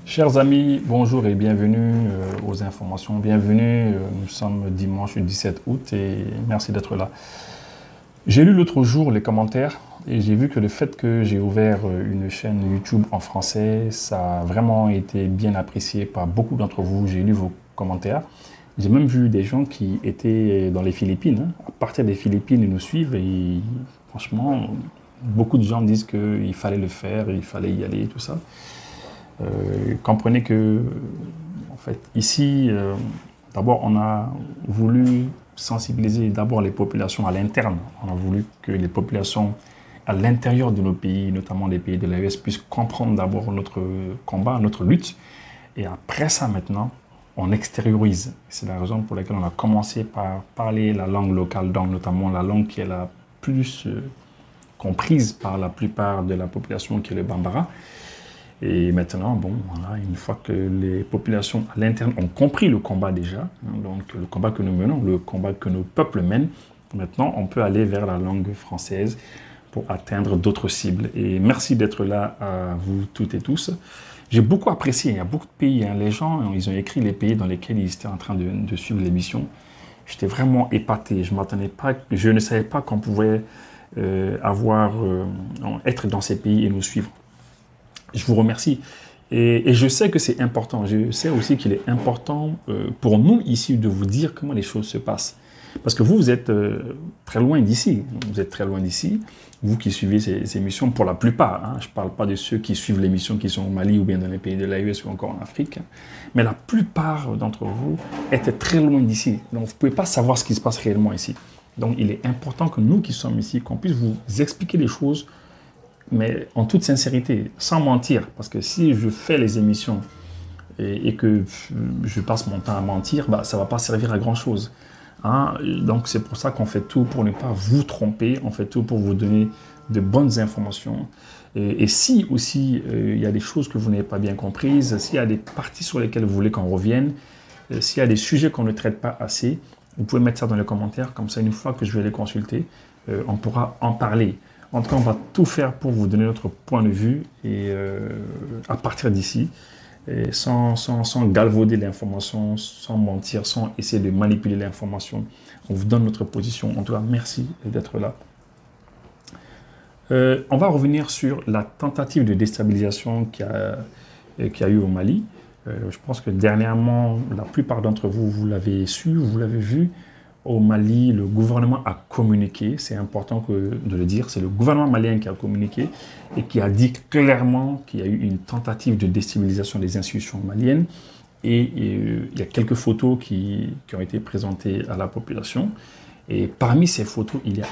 Chers amis, bonjour et bienvenue aux informations. Bienvenue, nous sommes dimanche 17 août et merci d'être là. J'ai lu l'autre jour les commentaires et j'ai vu que le fait que j'ai ouvert une chaîne YouTube en français, ça a vraiment été bien apprécié par beaucoup d'entre vous. J'ai lu vos commentaires. J'ai même vu des gens qui étaient dans les Philippines. À partir des Philippines, ils nous suivent et franchement, beaucoup de gens disent qu'il fallait le faire, il fallait y aller et tout ça. Comprenez que, en fait, ici, d'abord, on a voulu sensibiliser d'abord les populations à l'interne. On a voulu que les populations à l'intérieur de nos pays, notamment les pays de l'AES, puissent comprendre d'abord notre combat, notre lutte. Et après ça, maintenant, on extériorise. C'est la raison pour laquelle on a commencé par parler la langue locale, donc notamment la langue qui est la plus comprise par la plupart de la population, qui est le Bambara. Et maintenant, bon, voilà, une fois que les populations à l'interne ont compris le combat déjà, donc le combat que nous menons, le combat que nos peuples mènent, maintenant on peut aller vers la langue française pour atteindre d'autres cibles. Et merci d'être là à vous toutes et tous. J'ai beaucoup apprécié, il y a beaucoup de pays, les gens, ils ont écrit les pays dans lesquels ils étaient en train de suivre l'émission. J'étais vraiment épaté, je ne savais pas qu'on pouvait être dans ces pays et nous suivre. Je vous remercie. Et je sais que c'est important. Je sais aussi qu'il est important pour nous ici de vous dire comment les choses se passent. Parce que vous êtes très loin d'ici. Vous êtes très loin d'ici. Vous qui suivez ces émissions, pour la plupart. Je ne parle pas de ceux qui suivent l'émission qui sont au Mali ou bien dans les pays de l'AES ou encore en Afrique. Mais la plupart d'entre vous étaient très loin d'ici. Donc vous ne pouvez pas savoir ce qui se passe réellement ici. Donc il est important que nous qui sommes ici, qu'on puisse vous expliquer les choses, mais en toute sincérité, sans mentir, parce que si je fais les émissions et que je passe mon temps à mentir, ça ne va pas servir à grand-chose. Donc c'est pour ça qu'on fait tout pour ne pas vous tromper, on fait tout pour vous donner de bonnes informations. Et si aussi il y a des choses que vous n'avez pas bien comprises, s'il y a des parties sur lesquelles vous voulez qu'on revienne, s'il y a des sujets qu'on ne traite pas assez, vous pouvez mettre ça dans les commentaires, comme ça une fois que je vais les consulter, on pourra en parler. En tout cas, on va tout faire pour vous donner notre point de vue et à partir d'ici, sans galvauder l'information, sans mentir, sans essayer de manipuler l'information. On vous donne notre position. En tout cas, merci d'être là. On va revenir sur la tentative de déstabilisation qu'il y a eu au Mali. Je pense que dernièrement, la plupart d'entre vous, vous l'avez su, vous l'avez vu. Au Mali, le gouvernement a communiqué, c'est important de le dire, c'est le gouvernement malien qui a communiqué et qui a dit clairement qu'il y a eu une tentative de déstabilisation des institutions maliennes. Et il y a quelques photos qui ont été présentées à la population. Et parmi ces photos, il y a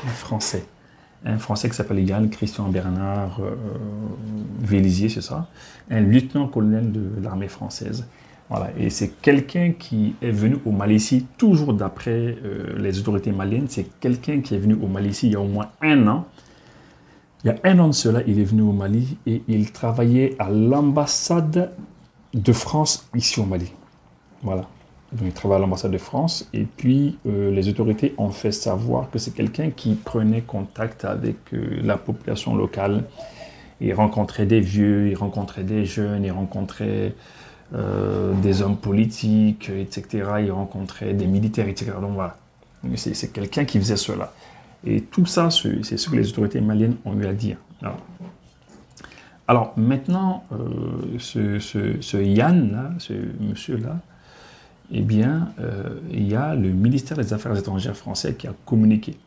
un Français qui s'appelle Yann Christian Bernard Vélizier, c'est ça, un lieutenant-colonel de l'armée française. Voilà, et c'est quelqu'un qui est venu au Mali ici, toujours d'après les autorités maliennes, c'est quelqu'un qui est venu au Mali ici il y a au moins un an. Il y a un an de cela, il est venu au Mali et il travaillait à l'ambassade de France ici au Mali. Voilà, donc il travaille à l'ambassade de France et puis les autorités ont fait savoir que c'est quelqu'un qui prenait contact avec la population locale. Il rencontrait des vieux, il rencontrait des jeunes, il rencontrait des hommes politiques, etc. Il rencontrait des militaires, etc. Donc voilà, c'est quelqu'un qui faisait cela. Et tout ça, c'est ce que les autorités maliennes ont eu à dire. Alors maintenant, ce Yann-là, ce monsieur-là, eh bien, il y a le ministère des Affaires étrangères français qui a communiqué.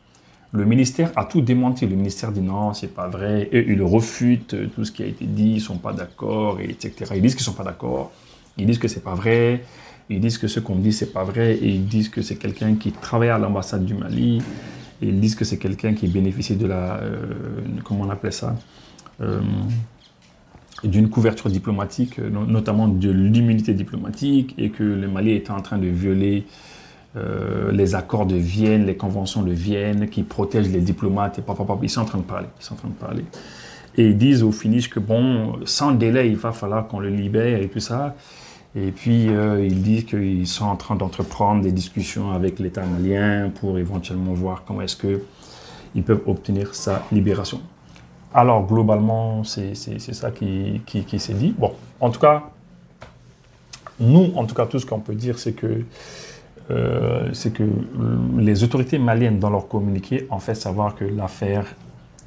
Le ministère a tout démenti. Le ministère dit non, c'est pas vrai. Et ils refutent tout ce qui a été dit, ils ne sont pas d'accord, etc. Ils disent qu'ils ne sont pas d'accord. Ils disent que c'est pas vrai, ils disent que ce qu'on dit c'est pas vrai, et ils disent que c'est quelqu'un qui travaille à l'ambassade du Mali, et ils disent que c'est quelqu'un qui bénéficie de la, comment on appelait ça, d'une couverture diplomatique, notamment de l'immunité diplomatique, et que le Mali était en train de violer les accords de Vienne, les conventions de Vienne, qui protègent les diplomates, et ils sont en train de parler. Et ils disent au finish que bon, sans délai, il va falloir qu'on le libère et tout ça. Et puis, ils disent qu'ils sont en train d'entreprendre des discussions avec l'État malien pour éventuellement voir comment est-ce qu'ils peuvent obtenir sa libération. Alors, globalement, c'est ça qui s'est dit. Bon, en tout cas, nous, en tout cas, tout ce qu'on peut dire, c'est que les autorités maliennes, dans leur communiqué, ont fait savoir que l'affaire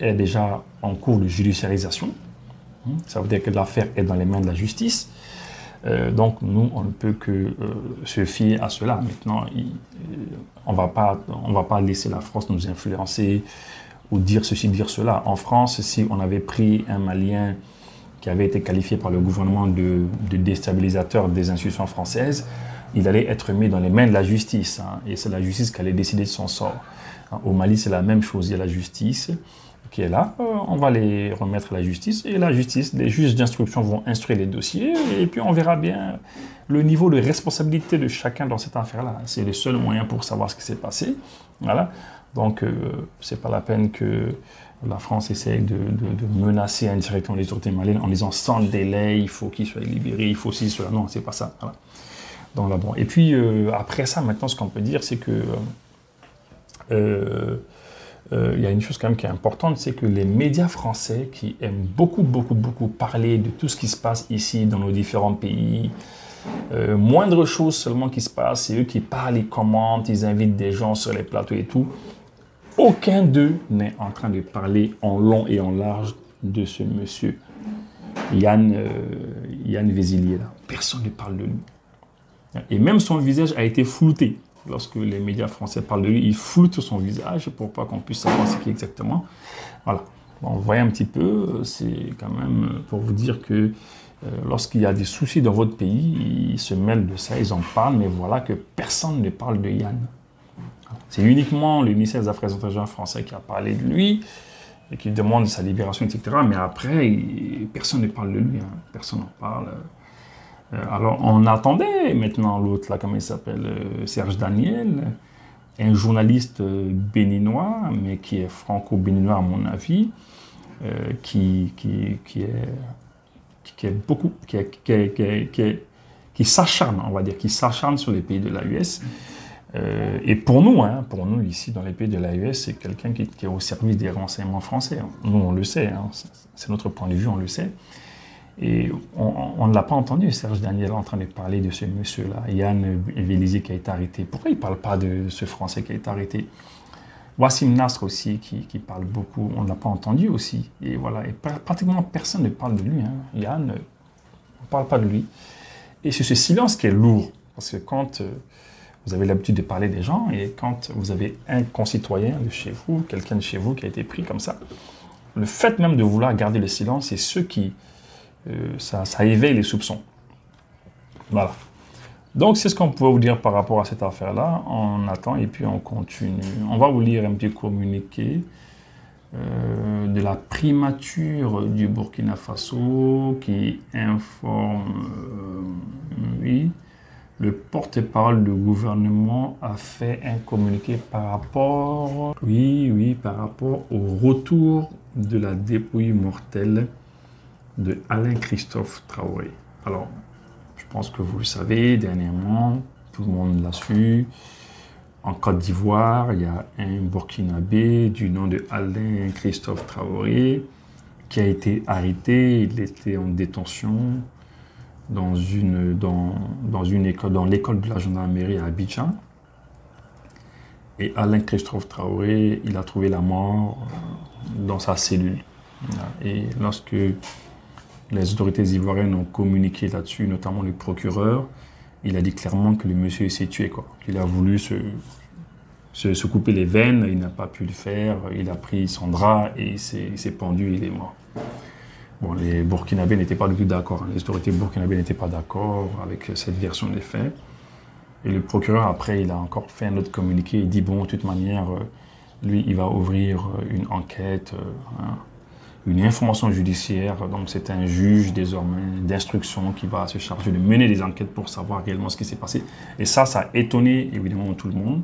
est déjà en cours de judiciarisation. Ça veut dire que l'affaire est dans les mains de la justice. Donc, nous, on ne peut que se fier à cela. Maintenant, on ne va pas laisser la France nous influencer ou dire ceci, dire cela. En France, si on avait pris un Malien qui avait été qualifié par le gouvernement de déstabilisateur des institutions françaises, il allait être mis dans les mains de la justice. Et c'est la justice qui allait décider de son sort. Au Mali, c'est la même chose. Il y a la justice qui est là. On va les remettre à la justice. Et la justice, les juges d'instruction vont instruire les dossiers. Et puis, on verra bien le niveau de responsabilité de chacun dans cette affaire-là. C'est le seul moyen pour savoir ce qui s'est passé. Voilà. Donc, c'est pas la peine que la France essaye de menacer indirectement les autorités maliennes en disant sans délai, il faut qu'ils soient libérés, il faut aussi cela. Non, c'est pas ça. Voilà. Donc là, bon. Et puis, après ça, maintenant, ce qu'on peut dire, c'est que il y a une chose quand même qui est importante, c'est que les médias français qui aiment beaucoup parler de tout ce qui se passe ici dans nos différents pays, moindre chose seulement qui se passe, c'est eux qui parlent, ils commentent, ils invitent des gens sur les plateaux et tout. Aucun d'eux n'est en train de parler en long et en large de ce monsieur, Yann Vézilier, là. Personne ne parle de lui. Et même son visage a été flouté. Lorsque les médias français parlent de lui, ils floutent son visage pour pas qu'on puisse savoir ce qui est exactement. Voilà. Bon, vous voyez un petit peu, c'est quand même pour vous dire que lorsqu'il y a des soucis dans votre pays, ils se mêlent de ça, ils en parlent, mais voilà que personne ne parle de Yann. C'est uniquement le ministère des Affaires étrangères français qui a parlé de lui et qui demande sa libération, etc. Mais après, personne ne parle de lui, hein. Personne n'en parle. Alors, on attendait maintenant l'autre, là, comment il s'appelle, Serge Daniel, un journaliste béninois, mais qui est franco-béninois à mon avis, qui s'acharne, on va dire, qui s'acharne sur les pays de l'AES. Et pour nous ici dans les pays de l'AES, c'est quelqu'un qui est au service des renseignements français. Nous, on le sait, hein, c'est notre point de vue, on le sait. Et on ne l'a pas entendu, Serge Daniel, en train de parler de ce monsieur-là, Yann Vézilier, qui a été arrêté. Pourquoi il ne parle pas de ce Français qui a été arrêté? Wassim Nasr aussi, qui parle beaucoup, on ne l'a pas entendu aussi. Et voilà, et pratiquement personne ne parle de lui. Hein. Yann, on ne parle pas de lui. Et c'est ce silence qui est lourd, parce que quand vous avez l'habitude de parler des gens, et quand vous avez un concitoyen de chez vous, quelqu'un de chez vous qui a été pris comme ça, le fait même de vouloir garder le silence, c'est ce qui... ça éveille les soupçons. Voilà. Donc, c'est ce qu'on pouvait vous dire par rapport à cette affaire-là. On attend et puis on continue. On va vous lire un petit communiqué de la primature du Burkina Faso qui informe, oui, le porte-parole du gouvernement a fait un communiqué par rapport, par rapport au retour de la dépouille mortelle de Alain Christophe Traoré. Alors, je pense que vous le savez, dernièrement, tout le monde l'a su, en Côte d'Ivoire, il y a un Burkinabé du nom de Alain Christophe Traoré qui a été arrêté. Il était en détention dans l'école de la gendarmerie à Abidjan. Et Alain Christophe Traoré, il a trouvé la mort dans sa cellule. Et lorsque les autorités ivoiriennes ont communiqué là-dessus, notamment le procureur, il a dit clairement que le monsieur s'est tué, quoi. Qu'il a voulu se couper les veines, il n'a pas pu le faire, il a pris son drap et il s'est pendu, il est mort. Bon, les Burkinabés n'étaient pas du tout d'accord, hein. Les autorités burkinabées n'étaient pas d'accord avec cette version des faits. Et le procureur, après, il a encore fait un autre communiqué, il dit, bon, de toute manière, lui, il va ouvrir une enquête, une information judiciaire, donc c'est un juge désormais d'instruction qui va se charger de mener des enquêtes pour savoir réellement ce qui s'est passé. Et ça a étonné évidemment tout le monde,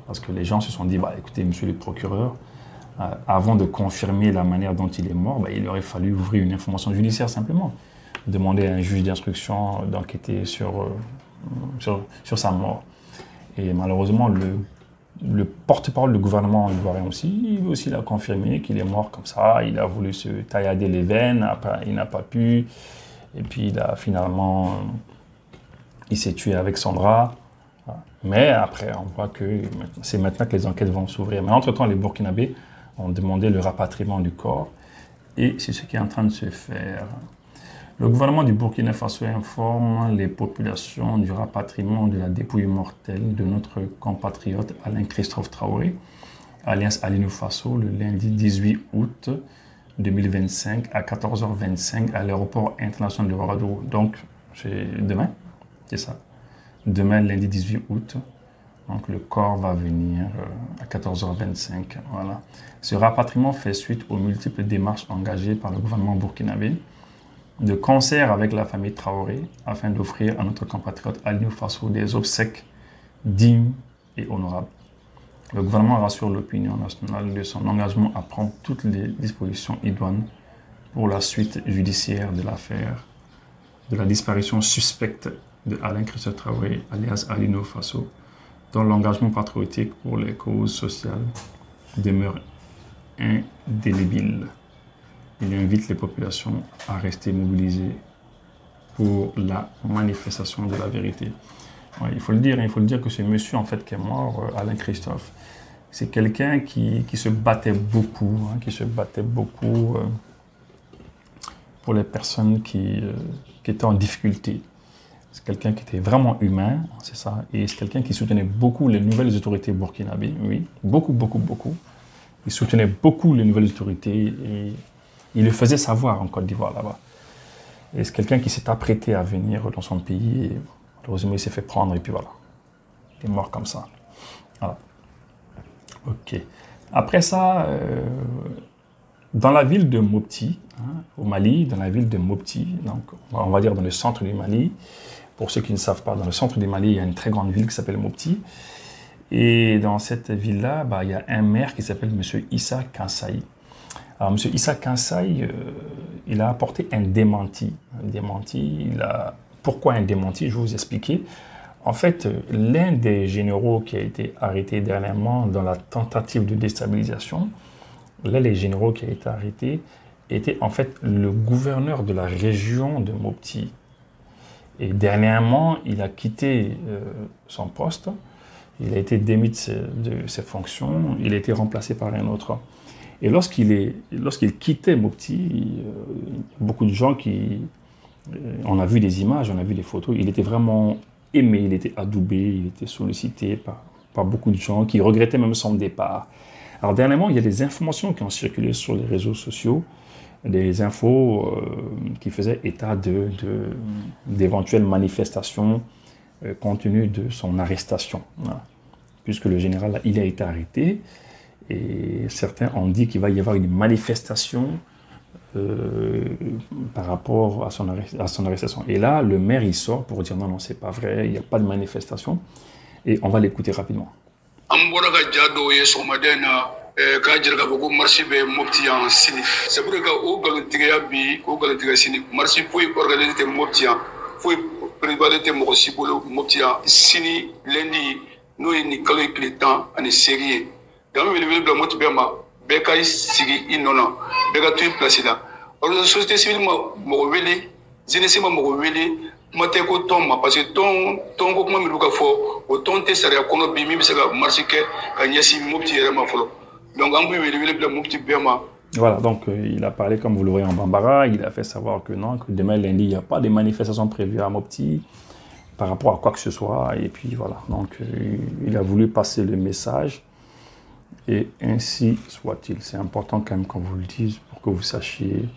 parce que les gens se sont dit, bah, écoutez, monsieur le procureur, avant de confirmer la manière dont il est mort, bah, il aurait fallu ouvrir une information judiciaire simplement. Demander à un juge d'instruction d'enquêter sur sa mort. Et malheureusement, le porte-parole du gouvernement ivoirien aussi, il a confirmé qu'il est mort comme ça. Il a voulu se taillader les veines, après, il n'a pas pu. Et puis il a finalement Il s'est tué avec Sandra. Mais après, on voit que c'est maintenant que les enquêtes vont s'ouvrir. Mais entre-temps, les Burkinabés ont demandé le rapatriement du corps. Et c'est ce qui est en train de se faire. Le gouvernement du Burkina Faso informe les populations du rapatriement de la dépouille mortelle de notre compatriote Alain-Christophe Traoré, alias Alinou Faso, le lundi 18 août 2025 à 14h25 à l'aéroport international de Ouagadougou. Donc, c'est demain, c'est ça. Demain, lundi 18 août. Donc, le corps va venir à 14h25. Voilà. Ce rapatriement fait suite aux multiples démarches engagées par le gouvernement burkinabé de concert avec la famille Traoré afin d'offrir à notre compatriote Alinou Faso des obsèques dignes et honorables. Le gouvernement rassure l'opinion nationale de son engagement à prendre toutes les dispositions idoines pour la suite judiciaire de l'affaire de la disparition suspecte de Alain-Christophe Traoré, alias Alinou Faso, dont l'engagement patriotique pour les causes sociales demeure indélébile. Il invite les populations à rester mobilisées pour la manifestation de la vérité. Ouais, il faut le dire que ce monsieur en fait qui est mort, Alain Christophe, c'est quelqu'un qui se battait beaucoup, pour les personnes qui étaient en difficulté. C'est quelqu'un qui était vraiment humain, c'est ça, et c'est quelqu'un qui soutenait beaucoup les nouvelles autorités burkinabées, oui, beaucoup. Il soutenait beaucoup les nouvelles autorités et il le faisait savoir en Côte d'Ivoire là-bas. Et c'est quelqu'un qui s'est apprêté à venir dans son pays et malheureusement il s'est fait prendre et puis voilà. Il est mort comme ça. Voilà. Ok. Après ça, dans la ville de Mopti, au Mali, dans la ville de Mopti, donc on va dire dans le centre du Mali, pour ceux qui ne savent pas, dans le centre du Mali, il y a une très grande ville qui s'appelle Mopti. Et dans cette ville-là, il y a un maire qui s'appelle M. Issa Kansaï. Alors, M. Issa Kansaï, il a apporté un démenti. Pourquoi un démenti? Je vais vous expliquer. En fait, l'un des généraux qui a été arrêté dernièrement dans la tentative de déstabilisation, l'un des généraux qui a été arrêté était en fait le gouverneur de la région de Mopti. Et dernièrement, il a quitté son poste. Il a été démis de ses fonctions. Il a été remplacé par un autre. Et lorsqu'il quittait Mopti, beaucoup de gens on a vu des images, on a vu des photos, il était vraiment aimé, il était adoubé, il était sollicité par beaucoup de gens qui regrettaient même son départ. Alors dernièrement, il y a des informations qui ont circulé sur les réseaux sociaux, des infos qui faisaient état d'éventuelles manifestations compte tenu de son arrestation. Voilà. Puisque le général, il a été arrêté, et certains ont dit qu'il va y avoir une manifestation par rapport à son arrestation. Et là, le maire, il sort pour dire non, c'est pas vrai, il n'y a pas de manifestation. Et on va l'écouter rapidement. Dans le mot Bema, Beka Sigi Inona, Beka Tui Placida. Alors, la société civile m'a révélé, Zenesima m'a révélé, Mateko Tom, parce que ton Gokman Miluka Fo, au ton Tessaria Kono Bimi, Bissaka, Marsike, Kanyasi Mopti Remafolo. Donc, en plus, le Mopti Bema. Voilà, donc il a parlé, comme vous le voyez, en Bambara. Il a fait savoir que non, que demain lundi, il n'y a pas de manifestation prévue à Mopti par rapport à quoi que ce soit. Et puis voilà, donc il a voulu passer le message. Et ainsi soit-il. C'est important quand même qu'on vous le dise pour que vous sachiez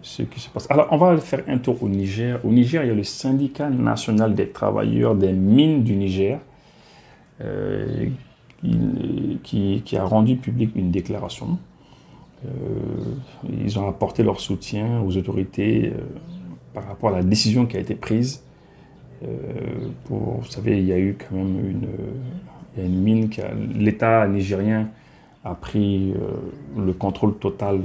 ce qui se passe. Alors, on va faire un tour au Niger. Au Niger, il y a le syndicat national des travailleurs des mines du Niger qui a rendu public une déclaration. Ils ont apporté leur soutien aux autorités par rapport à la décision qui a été prise. Vous savez, il y a eu quand même il y a une mine l'État nigérien a pris le contrôle total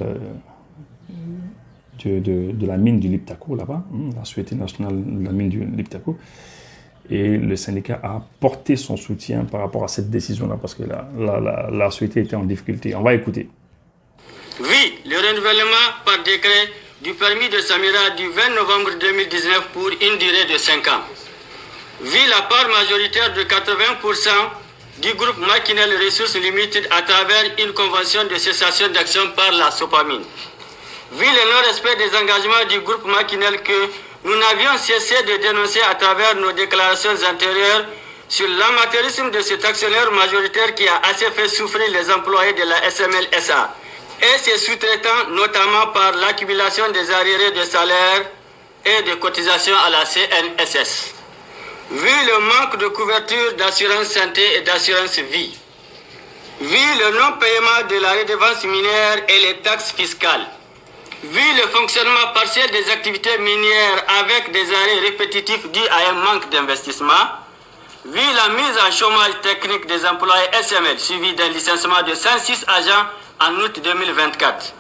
de la mine du Liptako là-bas, la Société nationale de la mine du Liptako. Et le syndicat a apporté son soutien par rapport à cette décision-là, parce que la société était en difficulté. On va écouter. Oui, le renouvellement par décret du permis de Samira du 20 novembre 2019 pour une durée de 5 ans. Vu la part majoritaire de 80% du groupe Makinel Ressources Limited à travers une convention de cessation d'action par la Sopamine. Vu le non-respect des engagements du groupe Makinel que nous n'avions cessé de dénoncer à travers nos déclarations antérieures sur l'amateurisme de cet actionnaire majoritaire qui a assez fait souffrir les employés de la SML SA et ses sous-traitants, notamment par l'accumulation des arriérés de salaire et de cotisations à la CNSS. Vu le manque de couverture d'assurance santé et d'assurance vie, vu le non-paiement de la redevance minière et les taxes fiscales, vu le fonctionnement partiel des activités minières avec des arrêts répétitifs dus à un manque d'investissement, vu la mise en chômage technique des employés SML suivi d'un licenciement de 106 agents en août 2024,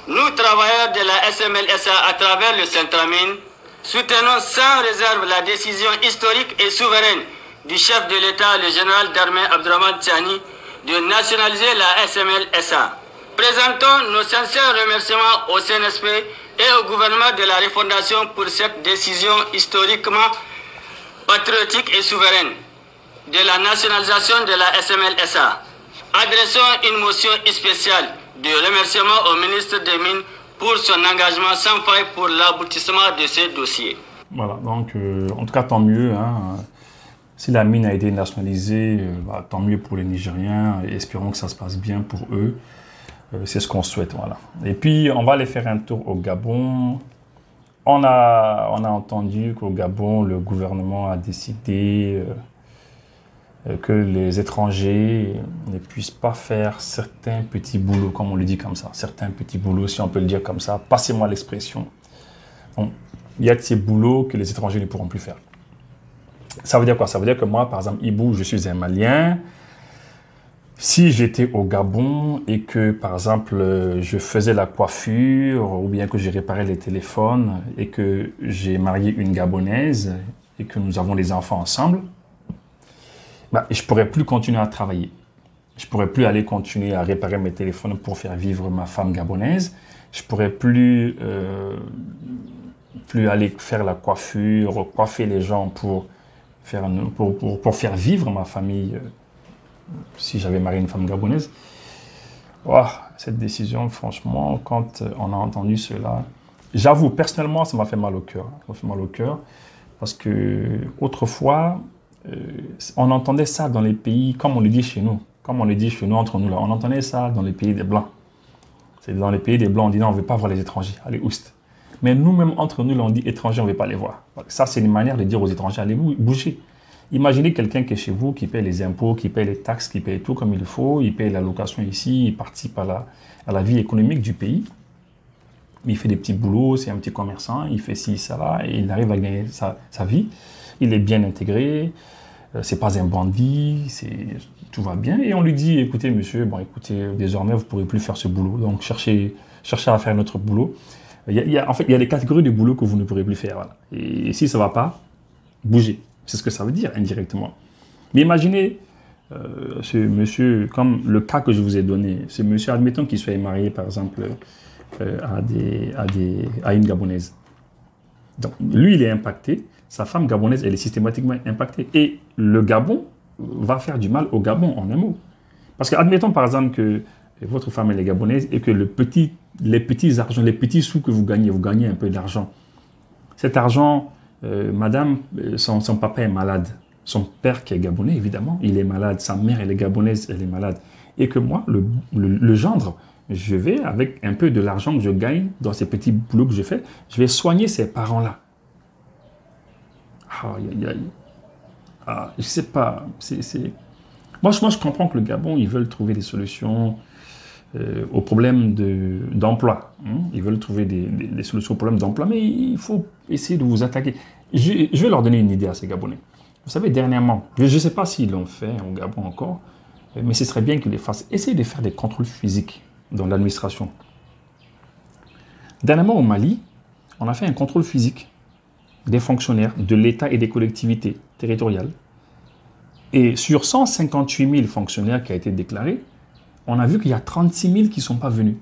nous, travailleurs de la SML SA à travers le Centramine, soutenons sans réserve la décision historique et souveraine du chef de l'État, le général d'armée Abdourahmane Tchani, de nationaliser la SML SA. Présentons nos sincères remerciements au CNSP et au gouvernement de la refondation pour cette décision historiquement patriotique et souveraine de la nationalisation de la SML SA. Adressons une motion spéciale de remerciement au ministre des Mines pour son engagement sans faille pour l'aboutissement de ces dossiers. Voilà, donc en tout cas tant mieux. Hein. Si la mine a été nationalisée, tant mieux pour les Nigériens. Espérons que ça se passe bien pour eux. C'est ce qu'on souhaite. Voilà. Et puis on va aller faire un tour au Gabon. On a entendu qu'au Gabon, le gouvernement a décidé que les étrangers ne puissent pas faire certains petits boulots, comme on le dit comme ça, certains petits boulots, si on peut le dire comme ça, passez-moi l'expression. Donc, il y a de ces boulots que les étrangers ne pourront plus faire. Ça veut dire quoi? Ça veut dire que moi, par exemple, Ibou, je suis un Malien. Si j'étais au Gabon et que, par exemple, je faisais la coiffure ou bien que je réparais les téléphones et que j'ai marié une Gabonaise et que nous avons des enfants ensemble, je ne pourrais plus continuer à travailler. Je ne pourrais plus aller continuer à réparer mes téléphones pour faire vivre ma femme gabonaise. Je ne pourrais plus aller faire la coiffure, coiffer les gens pour faire vivre ma famille si j'avais marié une femme gabonaise. Oh, cette décision, franchement, quand on a entendu cela, j'avoue, personnellement, ça m'a fait mal au cœur. Ça m'a fait mal au cœur parce que autrefois, on entendait ça dans les pays, comme on le dit chez nous, entre nous, là, on entendait ça dans les pays des Blancs. C'est dans les pays des Blancs, on dit non, on ne veut pas voir les étrangers, allez, oust. Mais nous-mêmes, entre nous, là, on dit étrangers, on ne veut pas les voir. Ça, c'est une manière de dire aux étrangers, allez, bouger. Imaginez quelqu'un qui est chez vous, qui paye les impôts, qui paye les taxes, qui paye tout comme il faut, il paye la location ici, il participe à la vie économique du pays. Il fait des petits boulots, c'est un petit commerçant, il fait ci, ça, là, et il arrive à gagner sa vie. Il est bien intégré, c'est pas un bandit, tout va bien. Et on lui dit, écoutez monsieur, bon écoutez, désormais vous ne pourrez plus faire ce boulot, donc cherchez à faire notre boulot. En fait, il y a des catégories de boulot que vous ne pourrez plus faire. Voilà. Et si ça ne va pas, bougez. C'est ce que ça veut dire indirectement. Mais imaginez ce monsieur, comme le cas que je vous ai donné, ce monsieur, admettons qu'il soit marié par exemple à une Gabonaise. Donc lui, il est impacté, sa femme gabonaise, elle est systématiquement impactée. Et le Gabon va faire du mal au Gabon, en un mot. Parce que admettons par exemple que votre femme elle est gabonaise et que les petits argent, les petits sous que vous gagnez un peu d'argent. Cet argent, madame, son papa est malade. Son père qui est gabonais, évidemment, il est malade. Sa mère, elle est gabonaise, elle est malade. Et que moi, le gendre, je vais, avec un peu de l'argent que je gagne dans ces petits boulots que je fais, je vais soigner ces parents-là. Je sais pas. Moi, je comprends que le Gabon, ils veulent trouver des solutions aux problèmes d'emploi. Ils veulent trouver des solutions aux problèmes d'emploi, mais il faut essayer de vous attaquer. Je vais leur donner une idée à ces Gabonais. Vous savez, dernièrement, je ne sais pas s'ils l'ont fait au Gabon encore, mais ce serait bien qu'ils les fassent. Essayez de faire des contrôles physiques dans l'administration. Dernièrement, au Mali, on a fait un contrôle physique des fonctionnaires de l'État et des collectivités territoriales. Et sur 158 000 fonctionnaires qui ont été déclarés, on a vu qu'il y a 36 000 qui ne sont pas venus.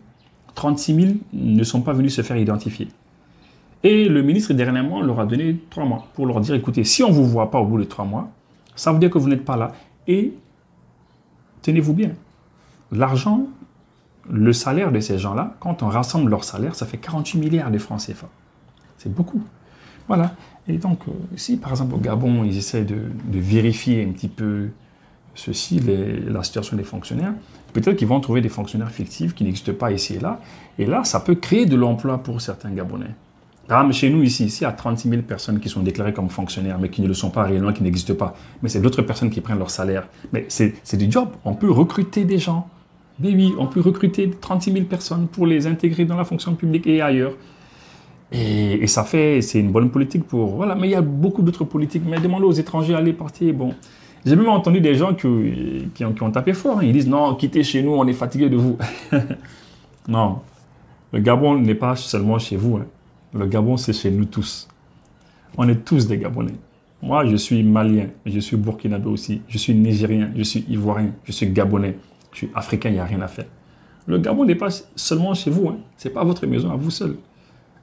36 000 ne sont pas venus se faire identifier. Et le ministre, dernièrement, leur a donné 3 mois pour leur dire, écoutez, si on ne vous voit pas au bout de 3 mois, ça veut dire que vous n'êtes pas là. Et tenez-vous bien, l'argent, le salaire de ces gens-là, quand on rassemble leur salaire, ça fait 48 milliards de francs CFA. C'est beaucoup. Voilà. Et donc, si par exemple au Gabon, ils essaient de vérifier un petit peu ceci, la situation des fonctionnaires, peut-être qu'ils vont trouver des fonctionnaires fictifs qui n'existent pas ici et là. Et là, ça peut créer de l'emploi pour certains Gabonais. Par exemple, chez nous ici, il y a 36 000 personnes qui sont déclarées comme fonctionnaires, mais qui ne le sont pas réellement, qui n'existent pas. Mais c'est d'autres personnes qui prennent leur salaire. Mais c'est du job. On peut recruter des gens. Mais oui, on peut recruter 36 000 personnes pour les intégrer dans la fonction publique et ailleurs. Et ça fait, c'est une bonne politique pour... Voilà, mais il y a beaucoup d'autres politiques. Mais demandez aux étrangers, allez partir. Bon, j'ai même entendu des gens qui ont tapé fort. Hein. Ils disent, non, quittez chez nous, on est fatigué de vous. Non, le Gabon n'est pas seulement chez vous. Hein. Le Gabon, c'est chez nous tous. On est tous des Gabonais. Moi, je suis malien, je suis burkinabé aussi, je suis nigérien, je suis ivoirien, je suis gabonais, je suis africain, il n'y a rien à faire. Le Gabon n'est pas seulement chez vous, hein. Ce n'est pas votre maison à vous seul.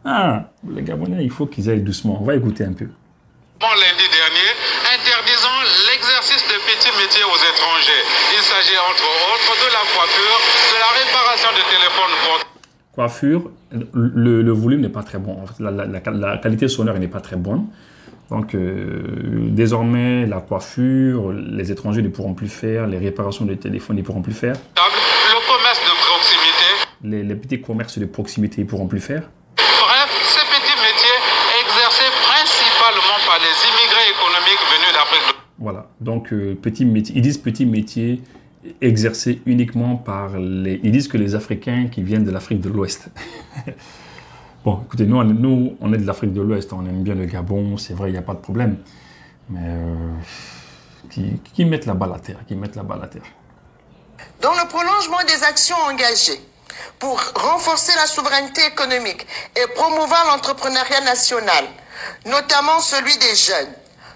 Ah, les Gabonais, il faut qu'ils aillent doucement. On va écouter un peu. Lundi dernier, interdisant l'exercice de petits métiers aux étrangers. Il s'agit entre autres de la coiffure, de la réparation de téléphones portables. Coiffure, le volume n'est pas très bon. La qualité sonore n'est pas très bonne. Donc, désormais, la coiffure, les étrangers ne pourront plus faire, les réparations de téléphones ne pourront plus faire. Le commerce de proximité. Les petits commerces de proximité ne pourront plus faire. Bref, ces petits métiers exercés principalement par les immigrés économiques venus d'Afrique. Voilà, donc petits métiers, ils disent petits métiers exercés uniquement par les... Ils disent que les Africains qui viennent de l'Afrique de l'Ouest. Bon, écoutez, nous, on est de l'Afrique de l'Ouest, on aime bien le Gabon, c'est vrai, il n'y a pas de problème. Mais qui mettent la balle à terre, Dans le prolongement des actions engagées pour renforcer la souveraineté économique et promouvoir l'entrepreneuriat national, notamment celui des jeunes,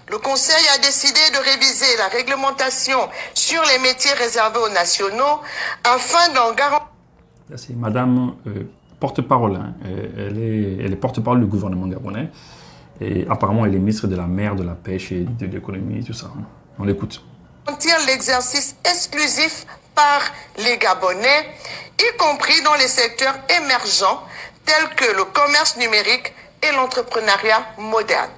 le Conseil a décidé de réviser la réglementation sur les métiers réservés aux nationaux afin d'en garantir... C'est Madame porte-parole, hein. Elle est porte-parole du gouvernement gabonais et apparemment elle est ministre de la mer, de la pêche et de l'économie, tout ça. On l'écoute. L'exercice exclusif par les Gabonais, y compris dans les secteurs émergents tels que le commerce numérique et l'entrepreneuriat moderne.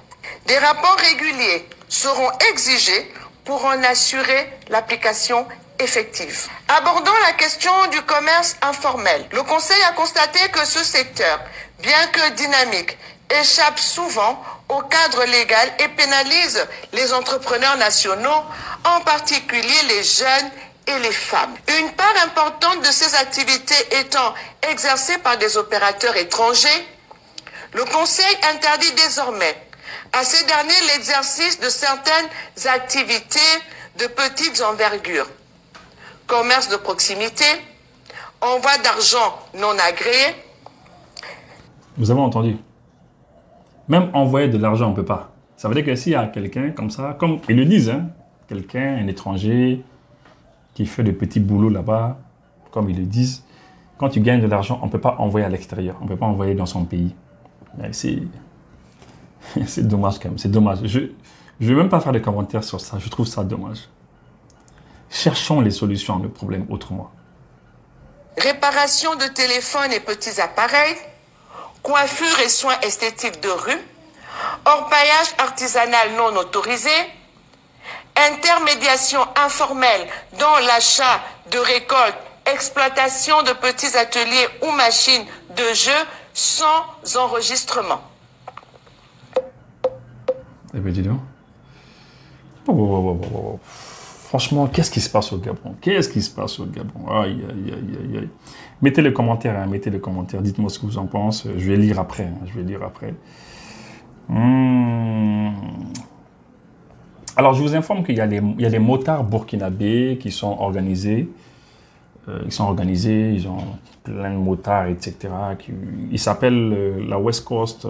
Des rapports réguliers seront exigés pour en assurer l'application effective. Abordant la question du commerce informel, le Conseil a constaté que ce secteur, bien que dynamique, échappe souvent au cadre légal et pénalise les entrepreneurs nationaux, en particulier les jeunes et les femmes. Une part importante de ces activités étant exercée par des opérateurs étrangers, le Conseil interdit désormais à ces derniers l'exercice de certaines activités de petite envergure. Commerce de proximité, envoi d'argent non agréé. Vous avez entendu? Même envoyer de l'argent, on ne peut pas. Ça veut dire que s'il y a quelqu'un comme ça, comme ils le disent, hein, quelqu'un, un étranger, qui fait de petits boulots là-bas, comme ils le disent, quand tu gagnes de l'argent, on ne peut pas envoyer à l'extérieur, on ne peut pas envoyer dans son pays. C'est dommage quand même, c'est dommage. Je ne vais même pas faire de commentaires sur ça, je trouve ça dommage. Cherchons les solutions à nos problèmes autrement. Réparation de téléphones et petits appareils, coiffure et soins esthétiques de rue, orpaillage artisanal non autorisé, intermédiation informelle dans l'achat de récoltes, exploitation de petits ateliers ou machines de jeu sans enregistrement. Eh bien, dis donc. Franchement, qu'est-ce qui se passe au Gabon? Aïe, aïe, aïe, aïe. Mettez les commentaires, hein, dites-moi ce que vous en pensez. Je vais lire après, Alors, je vous informe qu'il y a des motards burkinabés qui sont organisés. Ils ont plein de motards, etc. Ils s'appellent la West Coast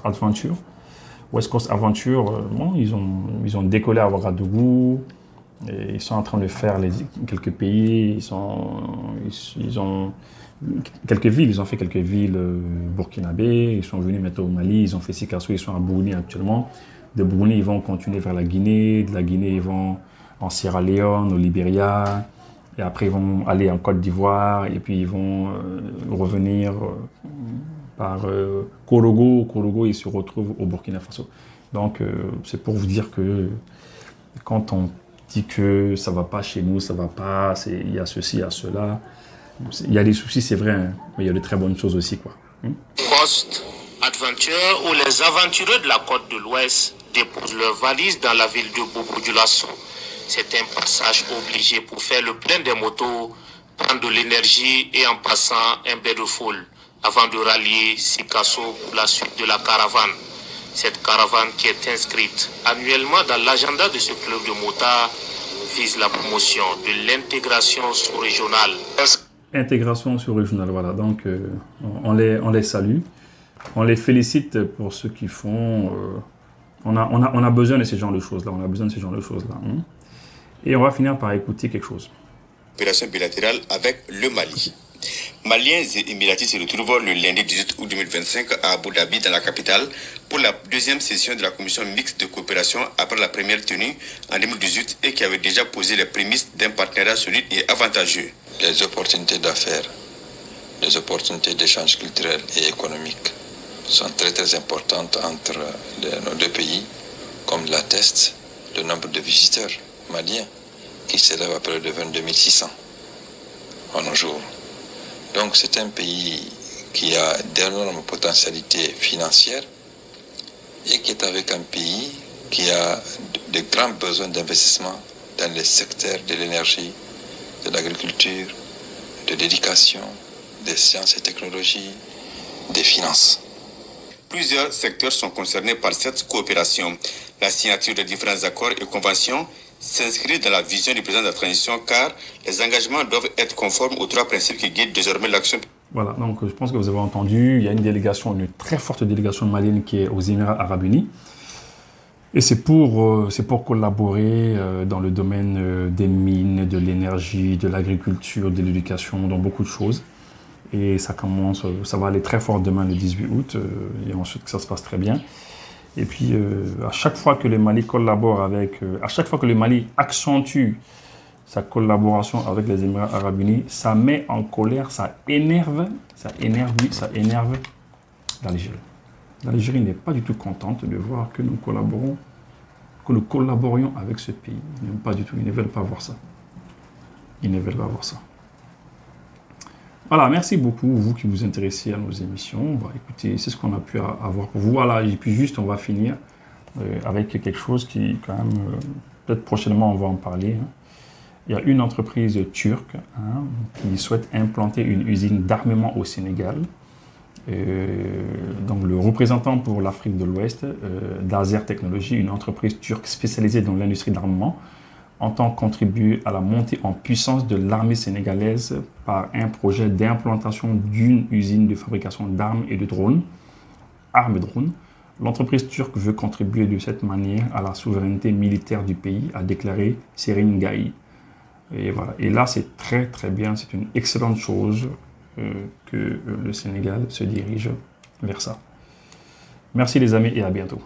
Adventure. West Coast Adventure, bon, ils ont décollé à Ouagadougou. Et ils sont en train de faire quelques pays, ils ont quelques villes, ils ont fait quelques villes burkinabés, ils sont venus maintenant au Mali, ils ont fait Sikasso, ils sont à Burundi actuellement. De Burundi, ils vont continuer vers la Guinée, de la Guinée, ils vont en Sierra Leone, au Libéria, et après ils vont aller en Côte d'Ivoire, et puis ils vont revenir par Korogo. Korogo, ils se retrouvent au Burkina Faso. Donc c'est pour vous dire que quand on dit que ça va pas chez nous, ça va pas, il y a ceci, il y a cela. Il y a des soucis, c'est vrai, hein, mais il y a de très bonnes choses aussi, quoi. Post-adventure où les aventureux de la côte de l'Ouest déposent leurs valises dans la ville de Bobo-Dioulasso. C'est un passage obligé pour faire le plein des motos, prendre de l'énergie et en passant un bain de foule avant de rallier Sikasso pour la suite de la caravane. Cette caravane qui est inscrite annuellement dans l'agenda de ce club de motards vise la promotion de l'intégration sous-régionale. Intégration sous-régionale, voilà. Donc, on les salue. On les félicite pour ce qu'ils font. On a besoin de ce genre de choses-là. On a besoin de ce genre de choses-là. Hein. Et on va finir par écouter quelque chose. Opération bilatérale avec le Mali. Maliens et Émiratis se retrouvent le lundi 18 août 2025 à Abu Dhabi, dans la capitale, pour la deuxième session de la commission mixte de coopération après la première tenue en 2018 et qui avait déjà posé les prémices d'un partenariat solide et avantageux. Les opportunités d'affaires, les opportunités d'échange culturel et économique sont très importantes entre nos deux pays, comme l'atteste le nombre de visiteurs maliens qui s'élève à près de 22 600 en nos jours. Donc c'est un pays qui a d'énormes potentialités financières et qui est avec un pays qui a de grands besoins d'investissement dans les secteurs de l'énergie, de l'agriculture, de l'éducation, des sciences et technologies, des finances. Plusieurs secteurs sont concernés par cette coopération. La signature de différents accords et conventions s'inscrit dans la vision du président de la transition car les engagements doivent être conformes aux trois principes qui guident désormais l'action. Voilà, donc je pense que vous avez entendu, il y a une très forte délégation malienne qui est aux Émirats Arabes Unis. Et c'est pour collaborer dans le domaine des mines, de l'énergie, de l'agriculture, de l'éducation, dans beaucoup de choses. Et ça va aller très fort demain le 18 août, et ensuite que ça se passe très bien. Et puis, à chaque fois que le Mali collabore à chaque fois que le Mali accentue sa collaboration avec les Émirats Arabes Unis, ça met en colère, ça énerve l'Algérie. L'Algérie n'est pas du tout contente de voir que nous collaborions avec ce pays. Ils n'aiment pas du tout, ils ne veulent pas voir ça. Ils ne veulent pas voir ça. Voilà, merci beaucoup, vous qui vous intéressez à nos émissions. Bah, écoutez, c'est ce qu'on a pu avoir pour vous. Voilà, et puis juste, on va finir avec quelque chose qui, quand même, peut-être prochainement, on va en parler. Hein. Il y a une entreprise turque qui souhaite implanter une usine d'armement au Sénégal. Donc, le représentant pour l'Afrique de l'Ouest d'Azer Technologies, une entreprise turque spécialisée dans l'industrie d'armement, entend contribuer à la montée en puissance de l'armée sénégalaise par un projet d'implantation d'une usine de fabrication d'armes et de drones, armes-drones. L'entreprise turque veut contribuer de cette manière à la souveraineté militaire du pays, a déclaré Serine Gaï. Et voilà. Et là, c'est très très bien, c'est une excellente chose que le Sénégal se dirige vers ça. Merci les amis et à bientôt.